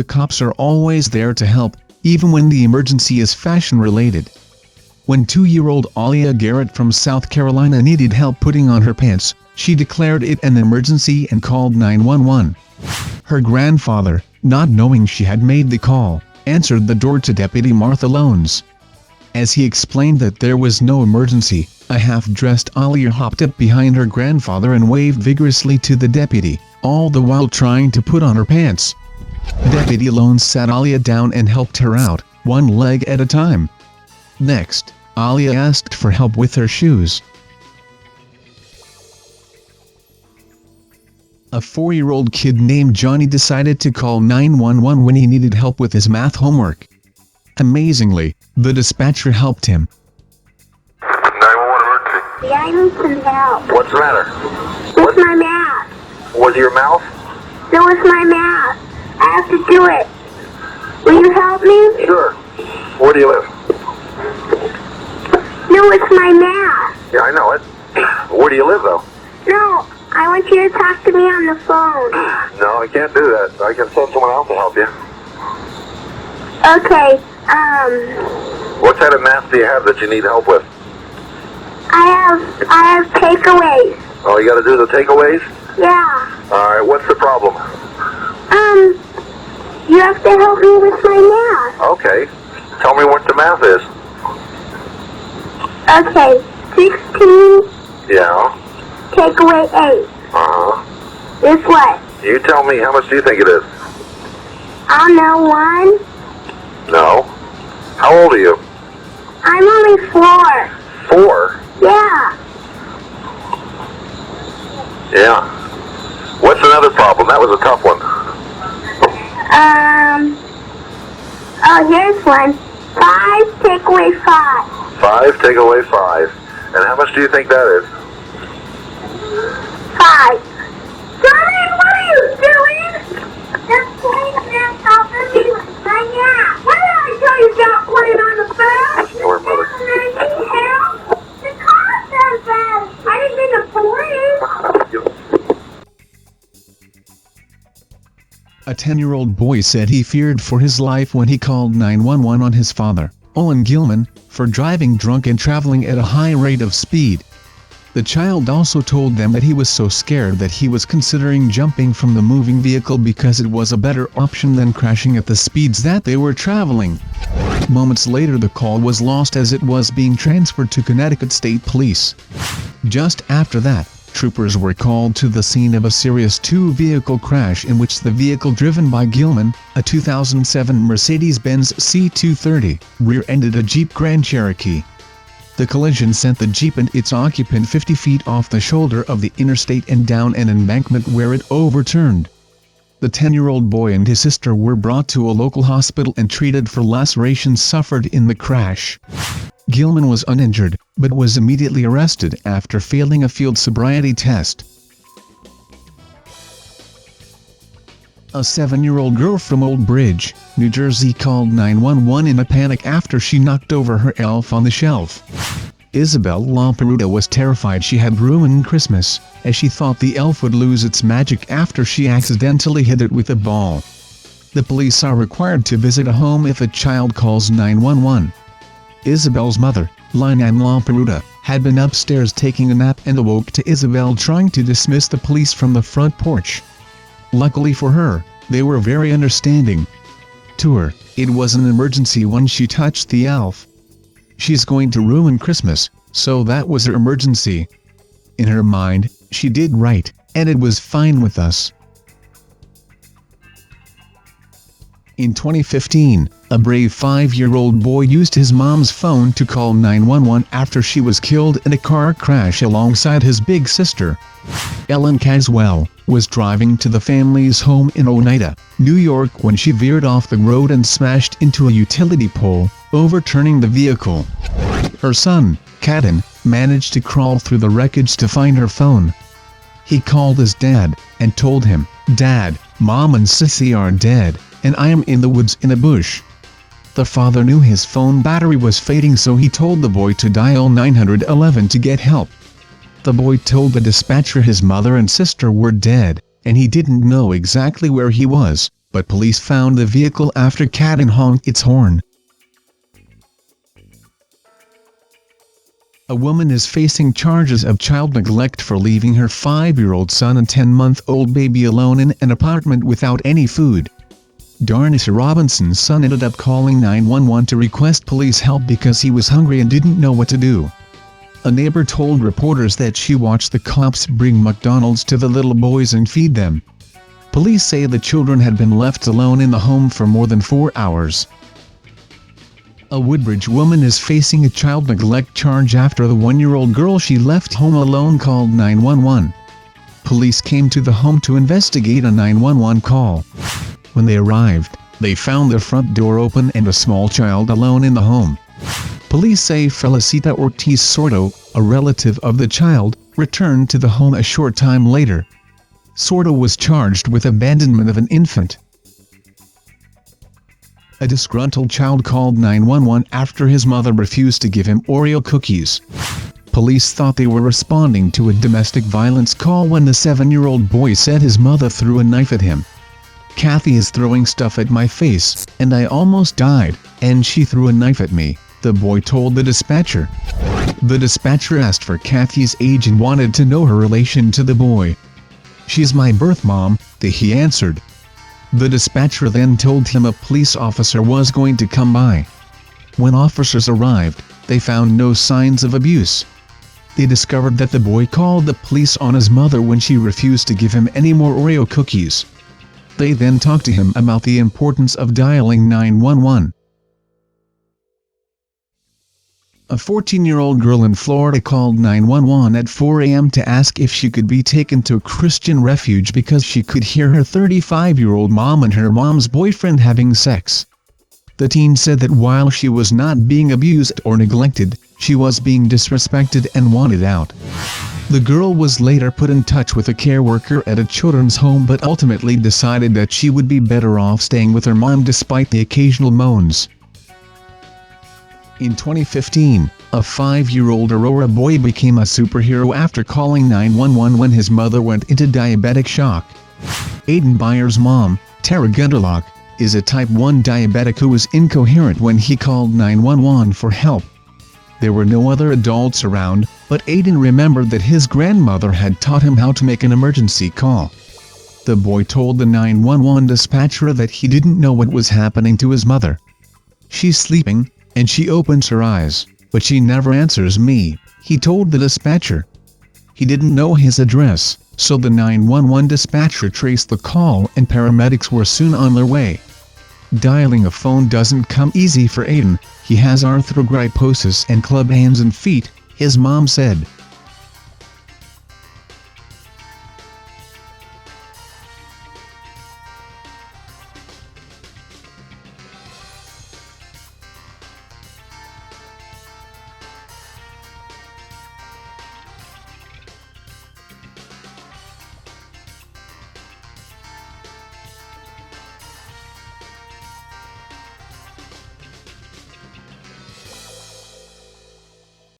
The cops are always there to help, even when the emergency is fashion-related. When 2-year-old Alia Garrett from South Carolina needed help putting on her pants, she declared it an emergency and called 911. Her grandfather, not knowing she had made the call, answered the door to Deputy Martha Lones. As he explained that there was no emergency, a half-dressed Alia hopped up behind her grandfather and waved vigorously to the deputy, all the while trying to put on her pants. Deputy Lones sat Alia down and helped her out, one leg at a time. Next, Alia asked for help with her shoes. A 4-year-old kid named Johnny decided to call 911 when he needed help with his math homework. Amazingly, the dispatcher helped him. 911 emergency. Yeah, I need some help. What's the matter? With my math. Was it your mouth? No, it's my math. I have to do it. Will you help me? Sure. Where do you live? No, it's my math. Yeah, I know it. Where do you live, though? No, I want you to talk to me on the phone. No, I can't do that. I can send someone else to help you. Okay, What kind of math do you have that you need help with? I have takeaways. Oh, you got to do the takeaways? Yeah. All right, what's the problem? You have to help me with my math. Okay. Tell me what the math is. Okay, 16 Yeah. take away 8 Uh-huh. is what? You tell me, how much do you think it is? I don't know, 1. No. How old are you? I'm only 4. 4? Yeah. Yeah. What's another problem? That was a tough one. Oh, here's one. 5 take away 5. 5 take away 5. And how much do you think that is? 5. Johnny, what are you doing? Just playing math off of me right now. What did I tell you about playing on the phone? Your mother. I need help. The car says that. I didn't mean the police. A 10-year-old boy said he feared for his life when he called 911 on his father, Owen Gilman, for driving drunk and traveling at a high rate of speed. The child also told them that he was so scared that he was considering jumping from the moving vehicle because it was a better option than crashing at the speeds that they were traveling. Moments later, the call was lost as it was being transferred to Connecticut State Police. Just after that, troopers were called to the scene of a serious 2-vehicle crash in which the vehicle driven by Gilman, a 2007 Mercedes-Benz C230, rear-ended a Jeep Grand Cherokee. The collision sent the Jeep and its occupant 50 feet off the shoulder of the interstate and down an embankment where it overturned. The 10-year-old boy and his sister were brought to a local hospital and treated for lacerations suffered in the crash. Gilman was uninjured, but was immediately arrested after failing a field sobriety test. A 7-year-old girl from Old Bridge, New Jersey called 911 in a panic after she knocked over her elf on the shelf. Isabel Lamperuta was terrified she had ruined Christmas, as she thought the elf would lose its magic after she accidentally hit it with a ball. The police are required to visit a home if a child calls 911. Isabel's mother, Lynanne Lamperuta, had been upstairs taking a nap and awoke to Isabel trying to dismiss the police from the front porch. Luckily for her, they were very understanding. To her, it was an emergency when she touched the elf. She's going to ruin Christmas, so that was her emergency. In her mind, she did right, and it was fine with us. In 2015, a brave 5-year-old boy used his mom's phone to call 911 after she was killed in a car crash alongside his big sister. Ellen Caswell was driving to the family's home in Oneida, New York when she veered off the road and smashed into a utility pole, overturning the vehicle. Her son, Caden, managed to crawl through the wreckage to find her phone. He called his dad and told him, "Dad, Mom and Sissy are dead, and I am in the woods in a bush." The father knew his phone battery was fading, so he told the boy to dial 911 to get help. The boy told the dispatcher his mother and sister were dead, and he didn't know exactly where he was, but police found the vehicle after Caden honked its horn. A woman is facing charges of child neglect for leaving her 5-year-old son and 10-month-old baby alone in an apartment without any food. Darnessa Robinson's son ended up calling 911 to request police help because he was hungry and didn't know what to do. A neighbor told reporters that she watched the cops bring McDonald's to the little boys and feed them. Police say the children had been left alone in the home for more than 4 hours. A Woodbridge woman is facing a child neglect charge after the 1-year-old girl she left home alone called 911. Police came to the home to investigate a 911 call. When they arrived, they found the front door open and a small child alone in the home. Police say Felicita Ortiz Sordo, a relative of the child, returned to the home a short time later. Sordo was charged with abandonment of an infant. A disgruntled child called 911 after his mother refused to give him Oreo cookies. Police thought they were responding to a domestic violence call when the 7-year-old boy said his mother threw a knife at him. "Kathy is throwing stuff at my face, and I almost died, and she threw a knife at me," the boy told the dispatcher. The dispatcher asked for Kathy's age and wanted to know her relation to the boy. "She's my birth mom," he answered. The dispatcher then told him a police officer was going to come by. When officers arrived, they found no signs of abuse. They discovered that the boy called the police on his mother when she refused to give him any more Oreo cookies. They then talked to him about the importance of dialing 911. A 14-year-old girl in Florida called 911 at 4 a.m. to ask if she could be taken to a Christian refuge because she could hear her 35-year-old mom and her mom's boyfriend having sex. The teen said that while she was not being abused or neglected, she was being disrespected and wanted out. The girl was later put in touch with a care worker at a children's home but ultimately decided that she would be better off staying with her mom despite the occasional moans. In 2015, a 5-year-old Aurora boy became a superhero after calling 911 when his mother went into diabetic shock. Aiden Byers' mom, Tara Gunderlock, is a type 1 diabetic who was incoherent when he called 911 for help. There were no other adults around, but Aiden remembered that his grandmother had taught him how to make an emergency call. The boy told the 911 dispatcher that he didn't know what was happening to his mother. "She's sleeping, and she opens her eyes, but she never answers me," he told the dispatcher. He didn't know his address, so the 911 dispatcher traced the call and paramedics were soon on their way. Dialing a phone doesn't come easy for Aiden. He has arthrogryposis and club hands and feet, his mom said.